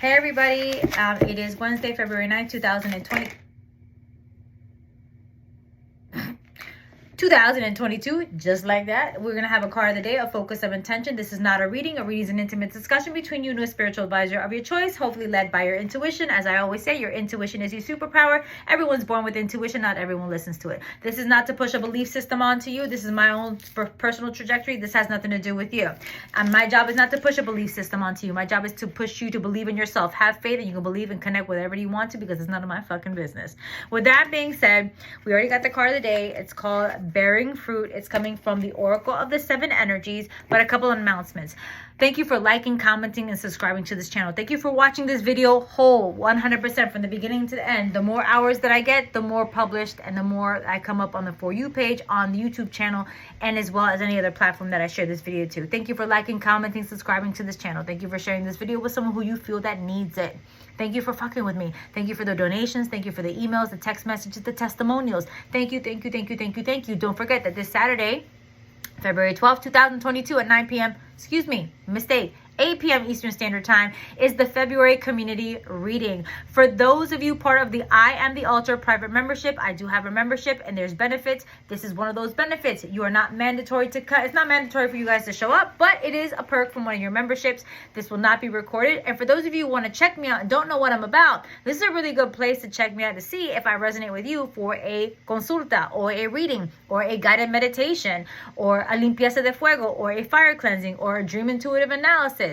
Hey everybody, it is Wednesday, February 9th, 2022, just like that. We're going to have a card of the day, a focus of intention. This is not a reading. A reading is an intimate discussion between you and a spiritual advisor of your choice, hopefully led by your intuition. As I always say, your intuition is your superpower. Everyone's born with intuition. Not everyone listens to it. This is not to push a belief system onto you. This is my own personal trajectory. This has nothing to do with you. My job is not to push a belief system onto you. My job is to push you to believe in yourself. Have faith and you can believe and connect with whatever you want to, because it's none of my fucking business. With that being said, we already got the card of the day. It's called Bearing Fruit. It's coming from the Oracle of the Seven Energies, but a couple of announcements. Thank you for liking, commenting, and subscribing to this channel. Thank you for watching this video whole, 100% from the beginning to the end. The more hours that I get, the more published and the more I come up on the For You page, on the YouTube channel, and as well as any other platform that I share this video to. Thank you for liking, commenting, subscribing to this channel. Thank you for sharing this video with someone who you feel that needs it. Thank you for fucking with me. Thank you for the donations. Thank you for the emails, the text messages, the testimonials. Thank you, thank you, thank you, thank you, thank you. Don't forget that this Saturday, February 12th, 2022 at 9 p.m. 8 p.m. Eastern Standard Time is the February community reading. For those of you part of the I Am the Altar private membership, I do have a membership and there's benefits. This is one of those benefits. You are not mandatory to cut. It's not mandatory for you guys to show up, but it is a perk from one of your memberships. This will not be recorded. And for those of you who want to check me out and don't know what I'm about, this is a really good place to check me out to see if I resonate with you for a consulta or a reading or a guided meditation or a limpieza de fuego or a fire cleansing or a dream intuitive analysis,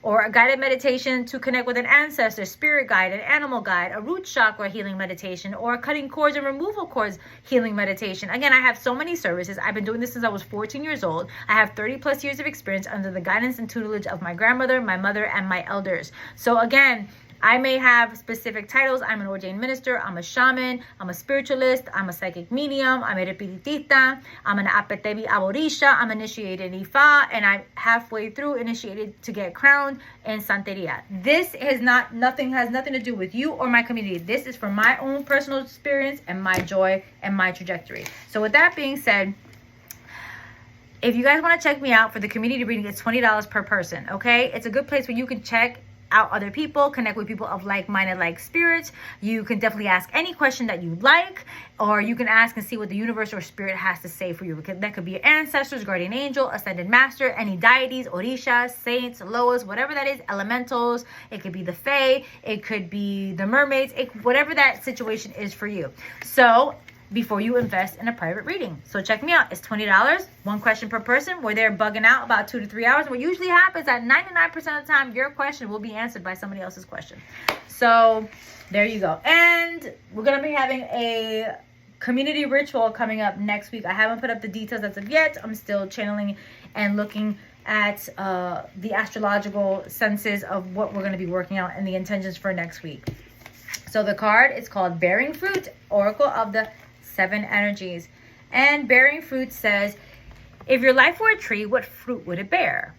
or a guided meditation to connect with an ancestor, spirit guide, an animal guide, a root chakra healing meditation, or a cutting cords and removal cords healing meditation. Again, I have so many services. I've been doing this since I was 14 years old. I have 30 plus years of experience under the guidance and tutelage of my grandmother, my mother, and my elders. So again, I may have specific titles. I'm an ordained minister. I'm a shaman. I'm a spiritualist. I'm a psychic medium. I'm an Epitetista. I'm an Apetebi Aborisha. I'm initiated in Ifa. And I'm halfway through initiated to get crowned in Santeria. This has nothing to do with you or my community. This is from my own personal experience and my joy and my trajectory. So with that being said, if you guys want to check me out for the community reading, it's $20 per person. Okay. It's a good place where you can check out other people, connect with people of like-minded, like spirits. You can definitely ask any question that you like, or you can ask and see what the universe or spirit has to say for you. Because that could be your ancestors, guardian angel, ascended master, any deities, orishas, saints, loas, whatever that is, elementals. It could be the fae, it could be the mermaids, whatever that situation is for you. So before you invest in a private reading. So check me out. It's $20, one question per person. We're there bugging out about 2 to 3 hours. What usually happens at 99% of the time, your question will be answered by somebody else's question. So there you go. And we're going to be having a community ritual coming up next week. I haven't put up the details as of yet. I'm still channeling and looking at the astrological senses of what we're going to be working out and the intentions for next week. So the card is called Bearing Fruit, Oracle of the Seven Energies. And Bearing Fruit says, if your life were a tree, what fruit would it bear?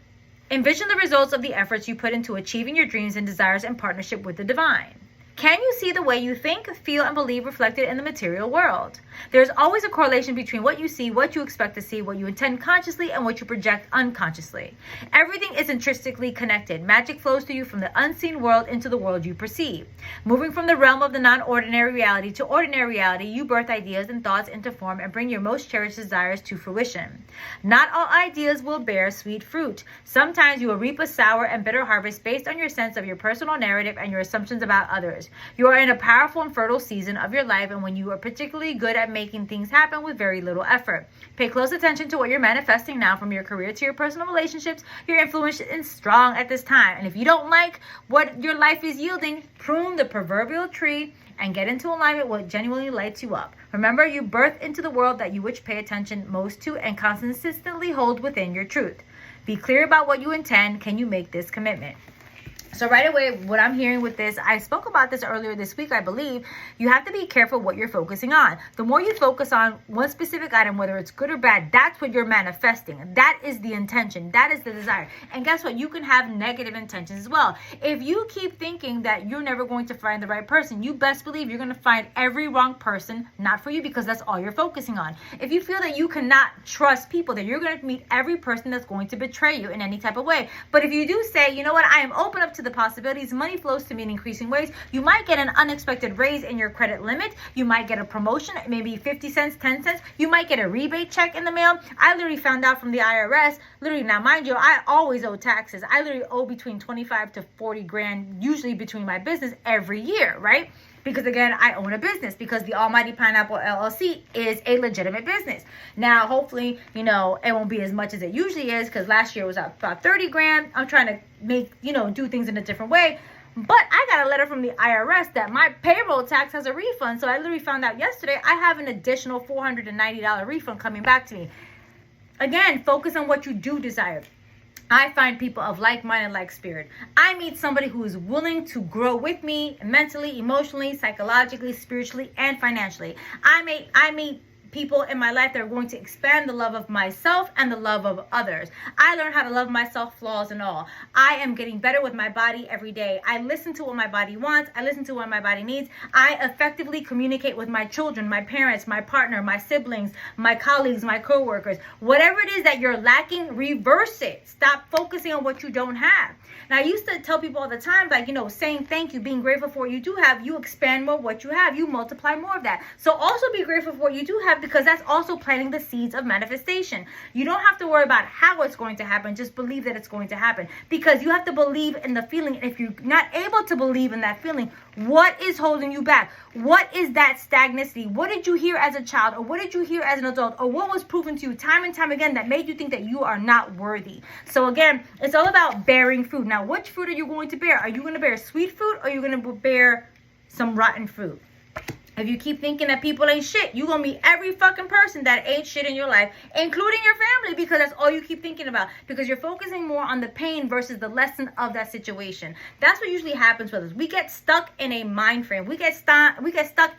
Envision the results of the efforts you put into achieving your dreams and desires in partnership with the divine. Can you see the way you think, feel, and believe reflected in the material world? There's always a correlation between what you see, what you expect to see, what you intend consciously, and what you project unconsciously. Everything is intrinsically connected. Magic flows to you from the unseen world into the world you perceive. Moving from the realm of the non-ordinary reality to ordinary reality, you birth ideas and thoughts into form and bring your most cherished desires to fruition. Not all ideas will bear sweet fruit. Sometimes you will reap a sour and bitter harvest based on your sense of your personal narrative and your assumptions about others. You are in a powerful and fertile season of your life, and when you are particularly good at making things happen with very little effort. Pay close attention to what you're manifesting now, from your career to your personal relationships. Your influence is strong at this time, and if you don't like what your life is yielding, prune the proverbial tree and get into alignment with what genuinely lights you up. Remember, you birth into the world that you which pay attention most to and consistently hold within your truth. Be clear about what you intend. Can you make this commitment? So right away, what I'm hearing with this, I spoke about this earlier this week, I believe, you have to be careful what you're focusing on. The more you focus on one specific item, whether it's good or bad, that's what you're manifesting. That is the intention. That is the desire. And guess what? You can have negative intentions as well. If you keep thinking that you're never going to find the right person, you best believe you're going to find every wrong person, not for you, because that's all you're focusing on. If you feel that you cannot trust people, then you're going to meet every person that's going to betray you in any type of way. But if you do say, you know what, I am open up to to the possibilities. Money flows to me in increasing ways. You might get an unexpected raise in your credit limit. You might get a promotion, maybe 50 cents, 10 cents. You might get a rebate check in the mail. I literally found out from the IRS, literally, now mind you, I always owe taxes. I literally owe between 25 to 40 grand, usually between my business every year, right? Because again, I own a business, because the Almighty Pineapple LLC is a legitimate business. Now, hopefully, you know, it won't be as much as it usually is, because last year was about 30 grand. I'm trying to make, you know, do things in a different way. But I got a letter from the IRS that my payroll tax has a refund. So I literally found out yesterday I have an additional $490 refund coming back to me. Again, focus on what you do desire. I find people of like mind and like spirit. I meet somebody who is willing to grow with me mentally, emotionally, psychologically, spiritually, and financially. I meet people in my life that are going to expand the love of myself and the love of others. I learned how to love myself, flaws and all. I am getting better with my body every day. I listen to what my body wants. I listen to what my body needs. I effectively communicate with my children, my parents, my partner, my siblings, my colleagues, my coworkers. Whatever it is that you're lacking, reverse it. Stop focusing on what you don't have. Now, I used to tell people all the time, like, you know, saying thank you, being grateful for what you do have, you expand more what you have, you multiply more of that. So also be grateful for what you do have, because that's also planting the seeds of manifestation. You don't have to worry about how it's going to happen. Just believe that it's going to happen, because you have to believe in the feeling. And if you're not able to believe in that feeling, what is holding you back? What is that stagnancy? What did you hear as a child, or what did you hear as an adult, or what was proven to you time and time again that made you think that you are not worthy? So again, it's all about bearing fruit. Now, which fruit are you going to bear? Are you going to bear sweet fruit, or are you going to bear some rotten fruit? If you keep thinking that people ain't shit, you're going to meet every fucking person that ain't shit in your life, including your family, because that's all you keep thinking about. Because you're focusing more on the pain versus the lesson of that situation. That's what usually happens with us. We get stuck in a mind frame. We get stuck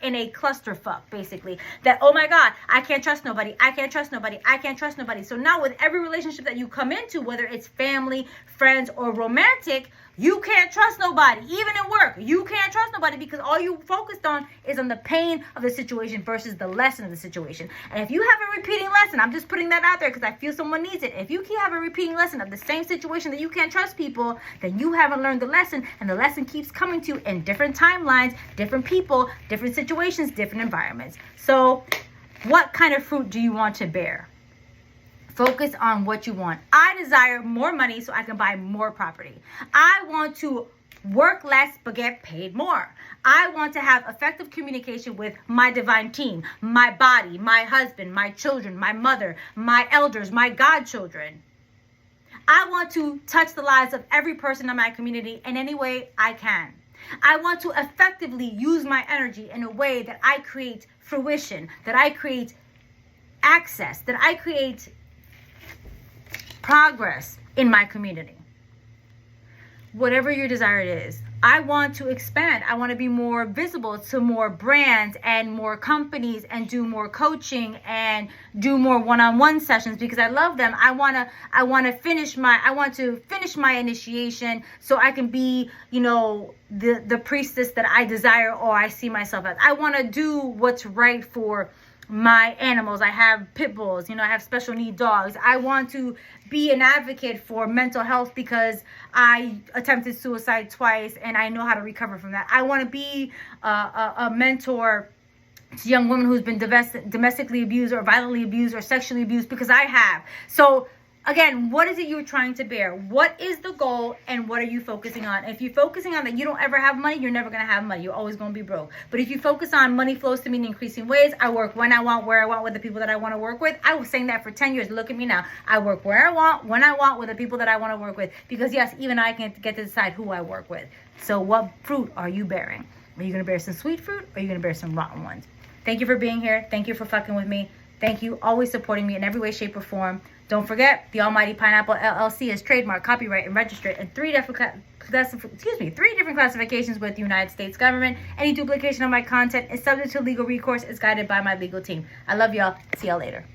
in a clusterfuck, basically. That, oh my God, I can't trust nobody. I can't trust nobody. I can't trust nobody. So now with every relationship that you come into, whether it's family, friends, or romantic, you can't trust nobody. Even in work, you can't trust nobody, because all you focused on is on the pain of the situation versus the lesson of the situation. And if you have a repeating lesson, I'm just putting that out there because I feel someone needs it. If you keep having a repeating lesson of the same situation that you can't trust people, then you haven't learned the lesson, and the lesson keeps coming to you in different timelines, different people, different situations, different environments. So what kind of fruit do you want to bear? Focus on what you want. I desire more money so I can buy more property. I want to work less but get paid more. I want to have effective communication with my divine team, my body, my husband, my children, my mother, my elders, my godchildren. I want to touch the lives of every person in my community in any way I can. I want to effectively use my energy in a way that I create fruition, that I create access, that I create progress in my community. Whatever your desire is, I want to expand. I want to be more visible to more brands and more companies, and do more coaching and do more one-on-one sessions, because I love them. I want to finish my initiation so I can be, you know, the priestess that I desire or I see myself as. I want to do what's right for my animals. I have pit bulls, you know, I have special need dogs. I want to be an advocate for mental health because I attempted suicide twice and I know how to recover from that. I want to be a mentor to young women who's been domestically abused or violently abused or sexually abused, because I have. So again, what is it you're trying to bear? What is the goal, and what are you focusing on? If you're focusing on that you don't ever have money, you're never going to have money. You're always going to be broke. But if you focus on money flows to me in increasing ways, I work when I want, where I want, with the people that I want to work with. I was saying that for 10 years. Look at me now. I work where I want, when I want, with the people that I want to work with. Because yes, even I can get to decide who I work with. So what fruit are you bearing? Are you going to bear some sweet fruit, or are you going to bear some rotten ones? Thank you for being here. Thank you for fucking with me. Thank you, always supporting me in every way, shape, or form. Don't forget, the Almighty Pineapple LLC is trademarked, copyright, and registered in three different classifications with the United States government. Any duplication of my content is subject to legal recourse. Is guided by my legal team. I love y'all. See y'all later.